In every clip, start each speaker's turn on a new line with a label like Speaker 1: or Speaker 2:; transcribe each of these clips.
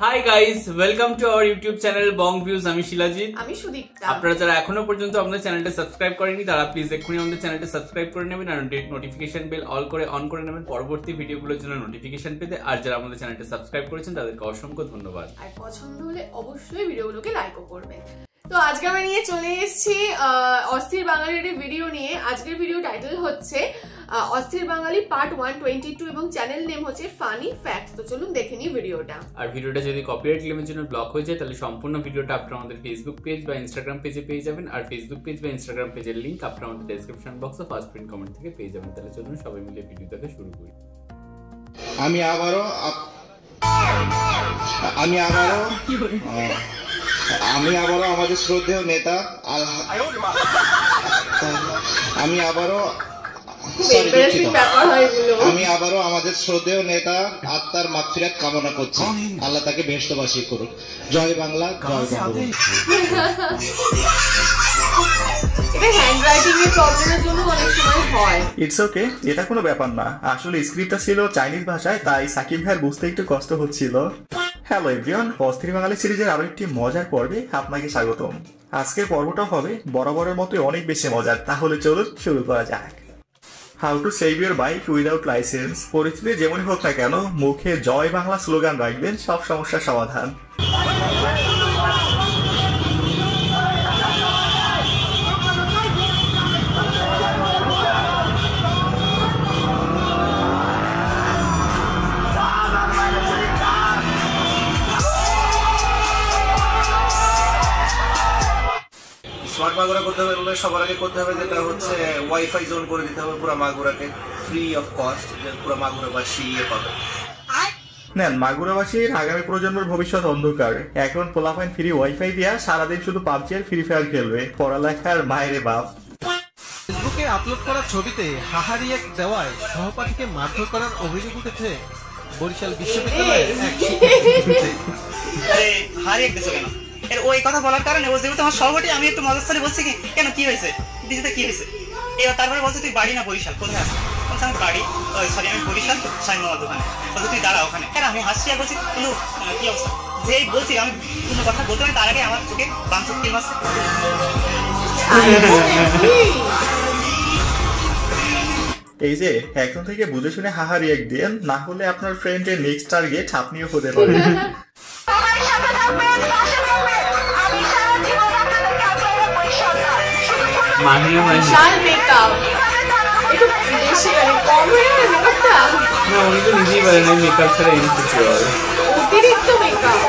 Speaker 1: Hi guys, welcome to our YouTube channel Bong views. আমি শিলাজিৎ,
Speaker 2: আমি সুদীপ্তা।
Speaker 1: আপনারা যারা এখনো পর্যন্ত আমাদের চ্যানেলটা সাবস্ক্রাইব করেনি তারা প্লিজ এক্ষুনি আমাদের চ্যানেলটা সাবস্ক্রাইব করে নেবেন আর নোটিফিকেশন বেল অন করে নেবেন পরবর্তী ভিডিওগুলোর জন্য নোটিফিকেশন পেতে। আর যারা আমাদের চ্যানেলটা সাবস্ক্রাইব করেছেন তাদেরকে অসংখ্য ধন্যবাদ।
Speaker 2: আর পছন্দ হলে অবশ্যই ভিডিওগুলোকে লাইকও করবেন। তো আজকে আমি নিয়ে চলে এসেছি অস্থির বাঙালির ভিডিও নিয়ে। আজকের ভিডিও টাইটেল হচ্ছে অস্থির বাঙালি পার্ট 122 এবং চ্যানেল নেম হচ্ছে ফানি ফ্যাক্টস। তো চলুন দেখে নিই ভিডিওটা।
Speaker 1: আর ভিডিওটা যদি কপিরাইট ক্লেমের জন্য ব্লক হয়ে যায় তাহলে সম্পূর্ণ ভিডিওটা আপনারা আমাদের ফেসবুক পেজ বা ইনস্টাগ্রাম পেজে পেয়ে যাবেন। আর ফেসবুক পেজ বা ইনস্টাগ্রাম পেজের লিংক আপনারা আমাদের ডেসক্রিপশন বক্সে ফার্স্ট প্রিন্ট কমেন্ট থেকে পেয়ে যাবেন। তাহলে চলুন সবাই মিলে ভিডিওটাকে শুরু করি।
Speaker 3: আমি আবারও আমাদের শ্রদ্ধেয় নেতা আত্মার মাগফিরাত কামনা করছি। আল্লাহ তাকে বেহেশতবাসী করুক। জয় বাংলা, জয় বাংলা।
Speaker 4: ইটস ওকে, এটা কোনো ব্যাপার না। আসলে স্ক্রিপ্টটা ছিল চাইনিজ ভাষায়, তাই সাকিব ভাইয়ের বুঝতে একটু কষ্ট হচ্ছিল। হ্যালো এভরিওয়ান, অস্থির বাঙালি সিরিজের আরো একটি মজার পর্বে আপনাকে স্বাগতম। আজকের পর্বটা হবে বরাবরের মতো অনেক বেশি মজার। তাহলে চলুন শুরু করা যাক। How to save your bike without licence. পরিস্থিতি যেমনই হোক না কেন, মুখে জয় বাংলা স্লোগান রাখবেন, সব সমস্যার সমাধান।
Speaker 5: স্মার্ট মাগুরা করতে হলে সবার আগে করতে হবে যেটা হচ্ছে ওয়াইফাই জোন করে দিতে হবে পুরো মাগুরাকে, ফ্রি অফ কস্ট, যে পুরো মাগুরাবাসী পাবে।
Speaker 4: নেন, মাগুরাবাসীর আগামী প্রজন্মের ভবিষ্যৎ অন্ধকার। এখন পোলাপাইন ফ্রি ওয়াইফাই দিয়া সারাদিন শুধু পাবজি আর ফ্রি ফায়ার খেলবে। পড়ালেখার মায়েরে বাপ।
Speaker 6: ফেসবুকে আপলোড করা ছবিতে হাহারিয়ে দেওয়ায় সহপাঠীকে মারধর করার অভিযোগ উঠেছে বরিশাল বিশ্ববিদ্যালয়ের এক শিক্ষার্থী।
Speaker 7: হারিয়ে গেছে কেন? এর ওই কথা বলার কারণে ও যেহেতু আমার সহপাঠী, আমি একটু মজার সাথে বলছি কি কেন কি হয়েছে দিদিতে কি হয়েছে, এবার তারপরে বলছে তুই বাড়ি না বরিশাল, কোথায় আছিস? বলছে আমি বাড়ি, সরি আমি বরিশাল সাইন মামার দোকানে। বলছে তুই দাঁড়া ওখানে। কেন আমি হাসছি আর বলছি কিন্তু কি অবস্থা, যেই বলছি আমি কোনো কথা বলতে পারি তার আগে আমার চোখে বাম চোখ কি মারছে।
Speaker 4: এই যে এখন থেকে বুঝে শুনে হাহারি এক দিন, না হলে আপনার ফ্রেন্ডের নেক্সট টার্গেট আপনিও হতে পারেন।
Speaker 1: উনি তো নিজেই বলেন মেকআপ ছাড়া ইনসিকিউর,
Speaker 2: অতিরিক্ত মেকআপ।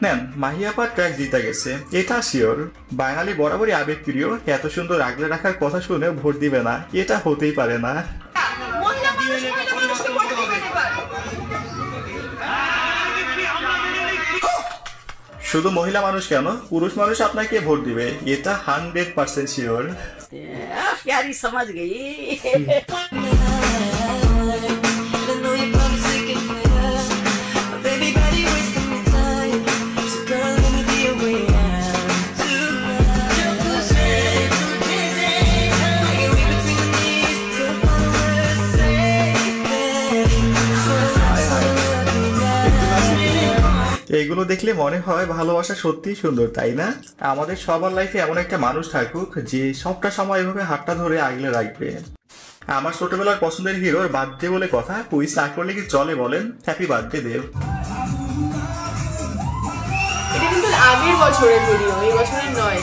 Speaker 4: নেন, মাহিয়াপা ট্র্যাক জিতে গেছে, এটা শিওর। বাঙালি বরাবরই আবেগ প্রিয়, এত সুন্দর আগলে রাখার কথা শুনে ভোট দিবে না, এটা হতেই পারে না। শুধু মহিলা মানুষ কেন, পুরুষ মানুষ আপনাকে ভোট দিবে, এটা 100% শিওর।
Speaker 8: प्यारी समझ गई।
Speaker 4: এগুলো দেখলে মনে হয় ভালোবাসা সত্যি সুন্দর, তাই না? আমাদের সবার লাইফে এমন একটা মানুষ থাকুক যে সবটা সময় এভাবে হাতটা ধরে আগলে রাখবে। আমার ছোটবেলার পছন্দের হিরোর বার্থডে বলে কথা, কুইজ না করলে কি চলে বলেন? হ্যাপি বার্থডে দেব।
Speaker 2: এটা কিন্তু আগের বছরের ভিডিও, এই বছরের নয়।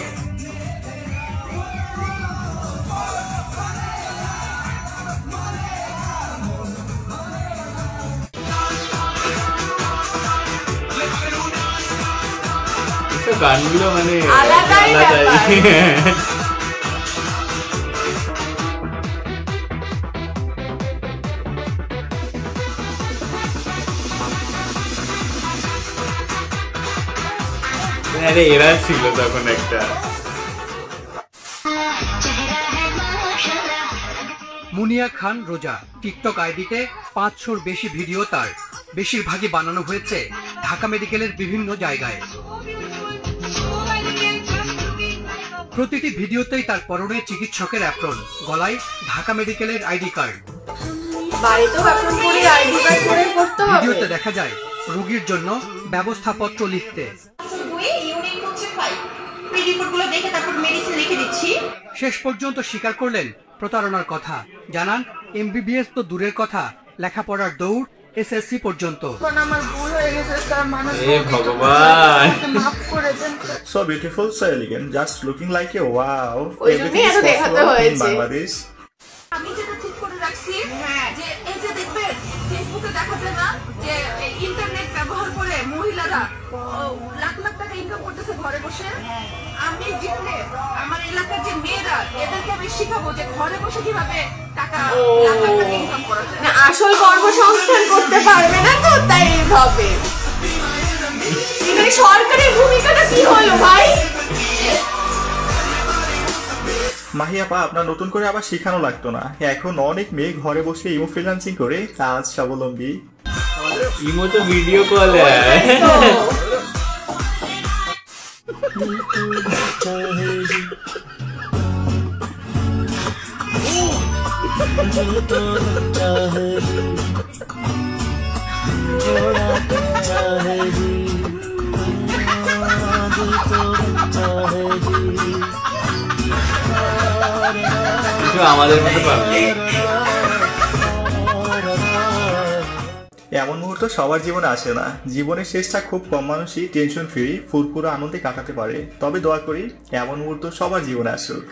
Speaker 1: গানগুলো মানে
Speaker 2: আলাদাই
Speaker 1: এরা ছিল তখন একটা।
Speaker 6: মুনিয়া খান রোজা টিকটক আইডিতে 500-র বেশি ভিডিও তার, বেশিরভাগই বানানো হয়েছে ঢাকা মেডিকেলের বিভিন্ন জায়গায়। প্রতিটি ভিডিওতেই তার পরনে চিকিৎসকের অ্যাপ্রন, গলায় ঢাকা মেডিকেলের আইডি কার্ড।
Speaker 2: বাড়িতেও অ্যাপ্রন পরে আইডি কার্ড পরে করতে হবে।
Speaker 6: ভিডিওতে দেখা যায় রোগীর জন্য ব্যবস্থাপত্র লিখতে। শেষ পর্যন্ত স্বীকার করলেন প্রতারণার কথা, জানান এমবিবিএস তো দূরের কথা, লেখাপড়ার দৌড় এসএসসি পর্যন্ত।
Speaker 4: So beautiful, so elegant, just looking like a wow.
Speaker 2: Everything is possible in
Speaker 4: Bangladesh.
Speaker 9: আমি যেটা ঠিক করে রাখছি যে এই যে দেখবেন ফেসবুকে দেখা যায় না যে ইন্টারনেট ব্যবহার করে মহিলারা লাখ লাখ টাকা ইনকাম করতেছে ঘরে বসে। আমি জিতলে আমার এলাকার যে মেয়েরা এদেরকে আমি শিখাবো যে ঘরে বসে কিভাবে টাকা লাখ লাখ টাকা ইনকাম করা যায়।
Speaker 2: না আসল কর্মসংস্থান করতে পারবে না তো তাই এইভাবে। এখানে সরকারের ভূমিকাটা কি হলো ভাই?
Speaker 4: মাহিয়াপা, আপনার নতুন করে আবার শেখানো লাগতো না, এখন অনেক মেয়ে ঘরে বসে ইমো ফ্রিল্যান্সিং করে কাজ স্বাবলম্বী।
Speaker 1: ইমো তো ভিডিও কল আমাদের মতো পাবে।
Speaker 4: এমন মুহূর্ত সবার জীবনে আসে না, জীবনের শেষটা খুব কম মানুষই টেনশন ফ্রি ফুরফুরা আনন্দে কাটাতে পারে। তবে দোয়া করি এমন মুহূর্ত সবার জীবনে আসুক।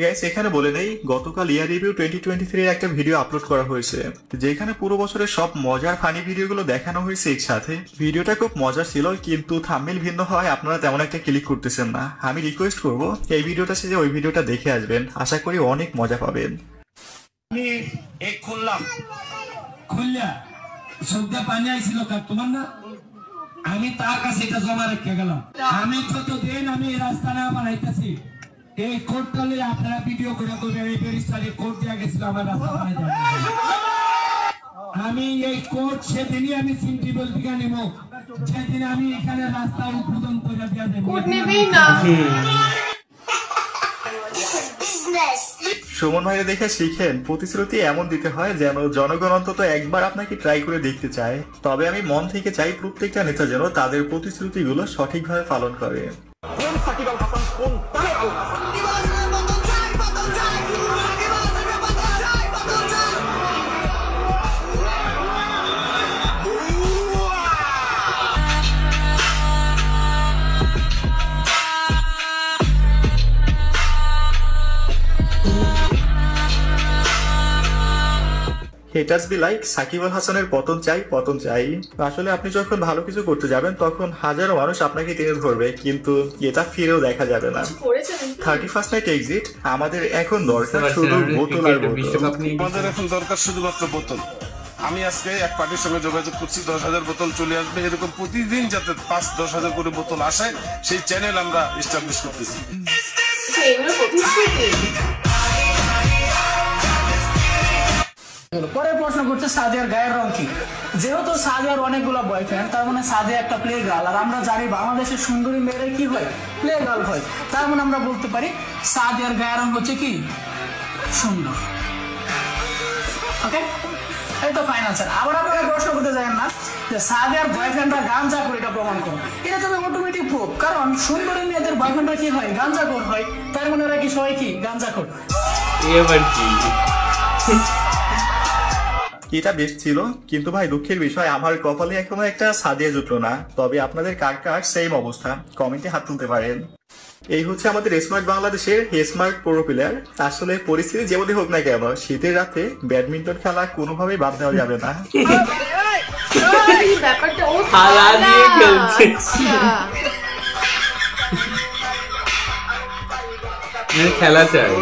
Speaker 4: গাইস, এখানে বলে নেই, গতকাল ইয়ার রিভিউ 2023 একটা ভিডিও আপলোড করা হয়েছে, যেখানে পুরো বছরের সব মজার ফানি ভিডিওগুলো দেখানো হয়েছে একসাথে। ভিডিওটা খুব মজার ছিল, কিন্তু থাম্বনেল ভিন্ন হয় আপনারা তেমন একটা ক্লিক করতেছেন না। আমি রিকোয়েস্ট করব এই ভিডিওটা শেষে ওই ভিডিওটা দেখে আসবেন, আশা করি অনেক মজা পাবেন।
Speaker 10: আমি এক খুললাম, খুললা সবটা পানি আইছিল তোমার না, আমি তার কাছে এটা জমা রেখে গেলাম। আমি যতদিন আমি রাস্তা না বানাইতেছি এই কোর্টকালে আপনারা ভিডিও করে করবেন, এই ব্যারিস্টারে কোর্ট দেওয়া গেছিল আমার রাস্তা বানাই। আমি এই কোর্ট সেদিনই আমি সিন্টিবল থেকে নেব যেদিন আমি এখানে রাস্তা উদ্বোধন করে দেওয়া দেবো।
Speaker 2: কোর্ট নেবেই না।
Speaker 4: সুমন ভাইরা দেখে শিখেন, প্রতিশ্রুতি এমন দিতে হয় যেন জনগণ অন্তত একবার আপনাকে ট্রাই করে দেখতে চায়। তবে আমি মন থেকে চাই প্রত্যেকটা নেতা যেন তাদের প্রতিশ্রুতিগুলো সঠিকভাবে পালন করে। Haters be like Shakib Al হাসানের পতন চাই পতন চাই। আসলে আপনি যখন ভালো কিছু করতে যাবেন তখন হাজারো মানুষ আপনাকে টেনে ধরবে, কিন্তু এটা ফিরেও দেখা যাবে না। 31st নাইট এক্সিট, আমাদের এখন দরকার শুধু বোতল আর বোতল।
Speaker 11: আমাদের এখন দরকার শুধুমাত্র বোতল। আমি আজকে এক পার্টির সঙ্গে যোগাযোগ করছি, 10,000 বোতল চলে আসবে, এরকম প্রতিদিন যাতে 5-10,000 করে বোতল আসে সেই চ্যানেল আমরা এস্টাবলিশ করতেছি।
Speaker 10: পরে প্রশ্ন করছে সাদিয়ার গায়ের রং কি? যেহেতু সাদিয়ার অনেকগুলো বয়ফ্রেন্ড, তার মানে সাদিয়া একটা প্লে গার্ল, আর আমরা জানি বাংলাদেশের সুন্দরী মেয়েরা কি হয়, প্লে গার্ল হয়। তার মানে আমরা বলতে পারি সাদিয়ার গায়ের রং হচ্ছে কি সুন্দর। ওকে, এই তো ফাইনাল স্যার। আবার আপনারা প্রশ্ন করতে যাবেন না যে সাদিয়ার বয়ফ্রেন্ডরা গাঞ্জা করে, এটা প্রমাণ করো। এটা তবে অটোমেটিক প্রুফ, কারণ সুন্দরী মেয়েদের বয়ফ্রেন্ডরা কি হয়, গাঞ্জাখোর হয়। তার মানে ওরা কি সবাই কি গাঞ্জাখোর?
Speaker 4: এটা বেশ ছিল, কিন্তু ভাই দুঃখের বিষয় আমার কপালে এখনো একটা সাদিয়া জুটলো না। তবে আপনাদের কার কার সেম অবস্থা কমেন্টে হাত তুলতে পারেন। এই হচ্ছে আমাদের স্মার্ট বাংলাদেশের স্মার্ট প্রো প্লেয়ার। আসলে পরিস্থিতি যেমনই হোক না কেন, শীতের রাতে ব্যাডমিন্টন খেলা কোনোভাবেই বাদ দেওয়া যাবে না।
Speaker 1: খেলা চাই।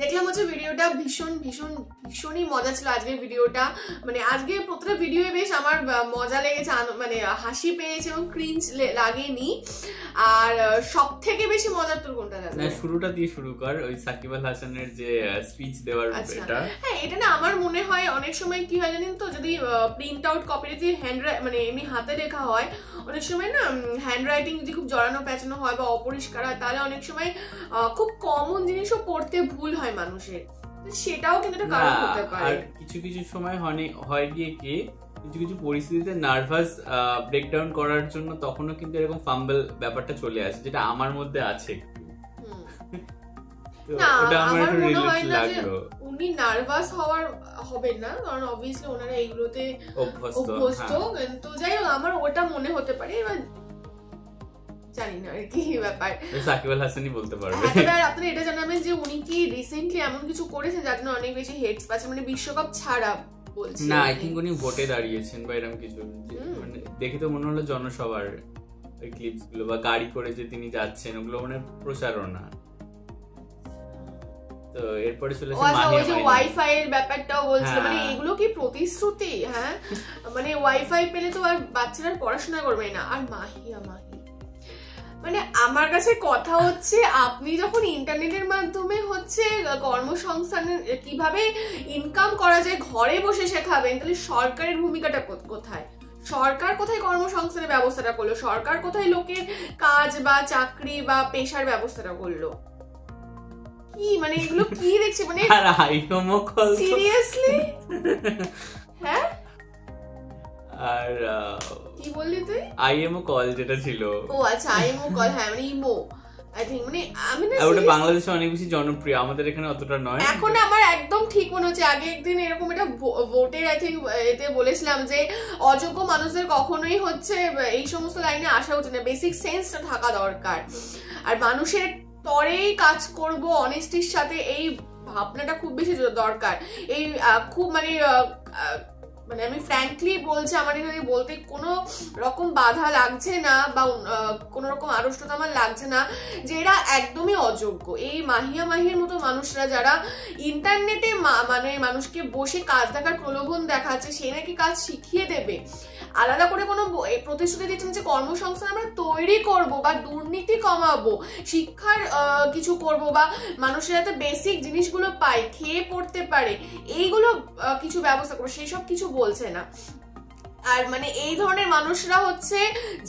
Speaker 2: দেখলাম হচ্ছে ভিডিওটা ভীষণই মজা ছিল আজকের ভিডিওটা। মানে আজকে প্রত্যেকটা ভিডিও বেশ আমার মজা লেগেছে, মানে হাসি পেয়েছে এবং ক্রিঞ্জ লাগেনি। আর সব থেকে বেশি মজার তোর কোনটা লাগলো?
Speaker 1: না, শুরুটা দিয়ে শুরু কর, ওই সাকিব আল হাসানের যে স্পিচ দেওয়ার এটা।
Speaker 2: হ্যাঁ, এটা না আমার মনে হয় অনেক সময় কি হয় জানেন তো, যদি প্রিন্ট আউট কপিতে যদি মানে এমনি হাতে লেখা হয়, অনেক সময় না হ্যান্ড রাইটিং যদি খুব জড়ানো পেঁচানো হয় বা অপরিষ্কার হয়, তাহলে অনেক সময় খুব কমন জিনিসও পড়তে ভুল হয় মানুষের। সেটাও কিন্তু একটা কারণ হতে পারে।
Speaker 1: আর কিছু সময় হয় গিয়ে কি কিছু পরিস্থিতিতে নার্ভাস ব্রেকডাউন করার জন্য তখনও কিন্তু এরকম ফাম্বল ব্যাপারটা চলে আসে, যেটা আমার মধ্যে আছে।
Speaker 2: আমার মনে হয় না যে উনি নার্ভাস হবেন না, কারণ অবভিয়াসলি ওনারা এইগুলোতে অভ্যস্ত। কিন্তু যাই হোক, আমার ওটা মনে হতে পারে, এবার জানি না আর কি ব্যাপার,
Speaker 1: সাকিব আল হাসানই বলতে পারবে।
Speaker 2: এবার আপনারা এটা জানাবেন যে উনি কি রিসেন্টলি এমন কিছু করেছেন যার জন্য অনেক বেশি হেটস পাচ্ছে, মানে বিশ্বকাপ ছাড়া বলছি
Speaker 1: না। আই থিঙ্ক উনি ভোটে দাঁড়িয়েছেন বা এরকম কিছু, মানে দেখে তো মনে হলো জনসভার ওই ক্লিপস গুলো বা গাড়ি করে যে তিনি যাচ্ছেন, ওগুলো মানে প্রচারণা। তো এরপরে চলে আসে
Speaker 2: ওয়াইফাই এর ব্যাপারটাও বলছিল, মানে এগুলো কি প্রতিশ্রুতি? হ্যাঁ, মানে ওয়াইফাই পেলে তো আর বাচ্চারা পড়াশোনা করবে না। আর মাহিয়া মানে আমার কাছে কথা হচ্ছে, আপনি যখন ইন্টারনেটের মাধ্যমে হচ্ছে কর্মসংস্থানের কিভাবে ইনকাম করা যায় ঘরে বসে শেখাবেন, তাহলে সরকারের ভূমিকাটা কোথায়? সরকার কোথায় কর্মসংস্থানের ব্যবস্থাটা করলো? সরকার কোথায় লোকের কাজ বা চাকরি বা পেশার ব্যবস্থাটা করলো? কি মানে এগুলো কি দেখছি, মানে সিরিয়াসলি? হ্যাঁ,
Speaker 1: আর
Speaker 2: কি বললি তুই?
Speaker 1: আইএমও কল যেটা ছিল।
Speaker 2: ও আচ্ছা, আইএমও কল। হ্যাঁ, মানে ইমো আই থিংক, মানে আমি না
Speaker 1: ওটা বাংলাদেশে অনেক বেশি জনপ্রিয়, আমাদের এখানে অতটা নয়।
Speaker 2: এখন আমার একদম ঠিক মনে হচ্ছে, আগে একদিন এরকম একটা ভোটের আই থিংক এতে বলেছিলাম যে অযোগ্য মানুষদের কখনোই হচ্ছে এই সমস্ত লাইনে আসা উচিত না, বেসিক সেন্সটা থাকা দরকার। আর মানুষের তরেই কাজ করব অনেস্টির সাথে, এই ভাবনাটা খুব বেশি দরকার। এই খুব মানে আমি ফ্র্যাঙ্কলি বলছি, আমার এখানে বলতে কোনো রকম বাধা লাগছে না বা কোনো রকম আড়ষ্টতা আমার লাগছে না যে এরা একদমই অযোগ্য। এই মাহিয়ার মতো মানুষরা যারা ইন্টারনেটে মানে মানুষকে বসে কাজ দেখার প্রলোভন দেখাচ্ছে, সে নাকি কাজ শিখিয়ে দেবে, আলাদা করে কোনো প্রতিশ্রুতি দিচ্ছেন যে কর্মসংস্থান আমরা তৈরি করব বা দুর্নীতি কমাবো, শিক্ষার কিছু করব বা মানুষের যাতে বেসিক জিনিসগুলো পায়, খেয়ে পড়তে পারে, এইগুলো কিছু ব্যবস্থা করবো, সেই সব কিছু বলছে না। আর মানে এই ধরনের মানুষরা হচ্ছে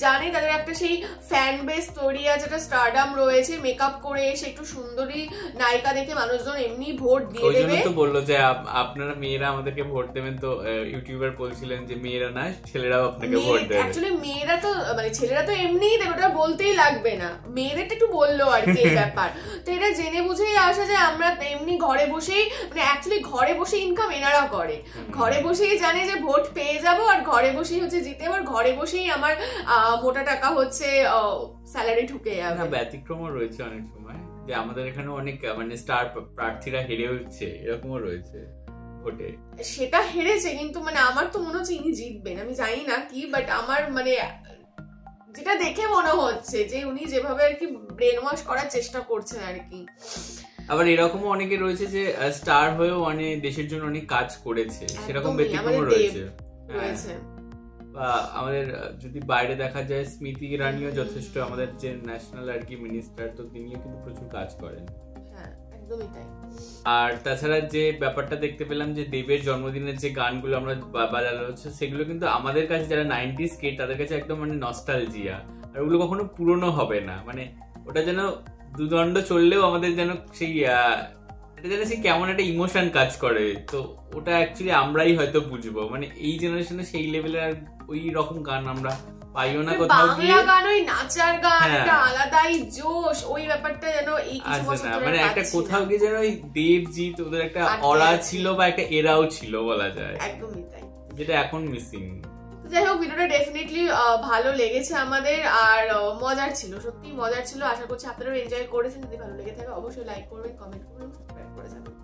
Speaker 2: জানে তাদের একটা সেই ফ্যান বেস তৈরি আছে, একটা স্টারডাম রয়েছে, মেকআপ করে এসে একটু সুন্দরী নায়িকা দেখে মানুষজন এমনি ভোট দিয়ে দেবে।
Speaker 1: ওই জন্য তো বললো যে আপনারা মেয়েরা আমাদেরকে ভোট দেবেন, তো ইউটিউবার বলছিলেন যে মেয়েরা না ছেলেরাও আপনাকে ভোট দেবে।
Speaker 2: অ্যাকচুয়ালি মেয়েরা তো মানে ছেলেরা তো এমনিই দেবে, ওটা বলতেই লাগবে না, মেয়েদেরটা একটু বললো আর কি এই ব্যাপার। তো এটা জেনে বুঝেই আসে যে আমরা এমনি ঘরে বসেই, মানে অ্যাকচুয়ালি ঘরে বসে ইনকাম এনারা করে, ঘরে বসেই জানে যে ভোট পেয়ে যাবো আর ঘরে বসেই হচ্ছে জিতে, আবার ঘরে বসেই আমার মোটা টাকা হচ্ছে স্যালারি ঢুকে যাবে।
Speaker 1: ব্যতিক্রমও রয়েছে অনেক সময়, যে আমাদের এখানে অনেক মানে স্টার প্রার্থীরা হেরে হচ্ছে, এরকমও রয়েছে ভোটে।
Speaker 2: সেটা হেরেছে, কিন্তু মানে আমার তো মনে হচ্ছে ইনি জিতবেন, আমি জানি না কি, বাট আমার মানে যেটা দেখে মনে হচ্ছে যে উনি যেভাবে আর কি ব্রেন ওয়াশ করার চেষ্টা করছেন আর কি।
Speaker 1: আবার এরকমও অনেকে রয়েছে যে স্টার হয়েও অনেক দেশের জন্য অনেক কাজ করেছে, সেরকম ব্যতিক্রমও রয়েছে। বা আমাদের যদি বাইরে দেখা যায়, স্মৃতি ইরানিও যথেষ্ট, আমাদের যে ন্যাশনাল আর কি মিনিস্টার, তো তিনিও কিন্তু প্রচুর কাজ করেন। আর তাছাড়া যে ব্যাপারটা দেখতে পেলাম যে দেবের জন্মদিনের যে গানগুলো আমরা বাজানো হচ্ছে, সেগুলো কিন্তু আমাদের কাছে যারা 90s কিড তাদের কাছে একদম মানে নস্টালজিয়া, আর ওগুলো কখনো পুরনো হবে না, মানে ওটা যেন দুদণ্ড চললেও আমাদের যেন সেই কেমন একটা ইমোশন কাজ করে। তো ওটা অ্যাকচুয়ালি আমরাই হয়তো বুঝবো, মানে এই জেনারেশনে সেই লেভেলের আর ওই রকম গান আমরা পাইও না কোথাও গিয়ে।
Speaker 2: বাংলা গান, ওই নাচার গান, একটা আলাদাই জোশ, ওই ব্যাপারটা যেন এই কিছু বছর ধরে
Speaker 1: মানে একটা কোথাও গিয়ে যেন ওই দেবজিৎ ওদের একটা অরা ছিল বা একটা এরাও ছিল বলা যায়,
Speaker 2: একদমই তাই,
Speaker 1: যেটা এখন মিসিং।
Speaker 2: যাই হোক, ভিডিওটা ডেফিনেটলি ভালো লেগেছে আমাদের, আর মজার ছিল, সত্যি মজার ছিল। আশা করছি আপনারাও এনজয় করেছেন। যদি ভালো লেগে থাকে অবশ্যই লাইক করবেন, কমেন্ট করবেন, সাবস্ক্রাইব করে যাবেন।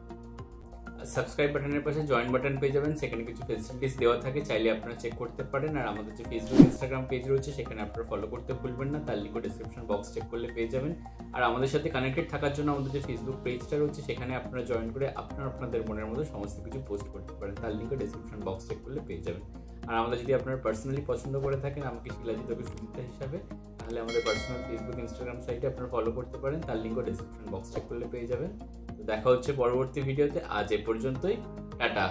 Speaker 1: সাবস্ক্রাইব বাটনের পাশে জয়েন বাটন পেয়ে যাবেন, সেখানে কিছু ফেসিলিটিস দেওয়া থাকে, চাইলে আপনারা চেক করতে পারেন। আর আমাদের যে ফেসবুক ইনস্টাগ্রাম পেজ রয়েছে সেখানে আপনারা ফলো করতে ভুলবেন না, তার লিঙ্কও ডিসক্রিপশন বক্স চেক করলে পেয়ে যাবেন। আর আমাদের সাথে কানেক্টেড থাকার জন্য আমাদের যে ফেসবুক পেজটা রয়েছে সেখানে আপনারা জয়েন করে আপনাদের মনের মতো সমস্ত কিছু পোস্ট করতে পারেন, তার লিঙ্কও ডিসক্রিপশন বক্স চেক করলে পেয়ে যাবেন। আর আমাদের যদি আপনারা পার্সোনালি পছন্দ করে থাকেন আমাকে শিলাজিৎ অফিস সুচিত্রা হিসাবে, তাহলে আমাদের পার্সোনাল ফেসবুক ইনস্টাগ্রাম সাইটে আপনারা ফলো করতে পারেন, তার লিঙ্কও ডিসক্রিপশন বক্স চেক করলে পেয়ে যাবেন। তো দেখা হচ্ছে পরবর্তী ভিডিওতে, আজ এ পর্যন্তই, টাটা।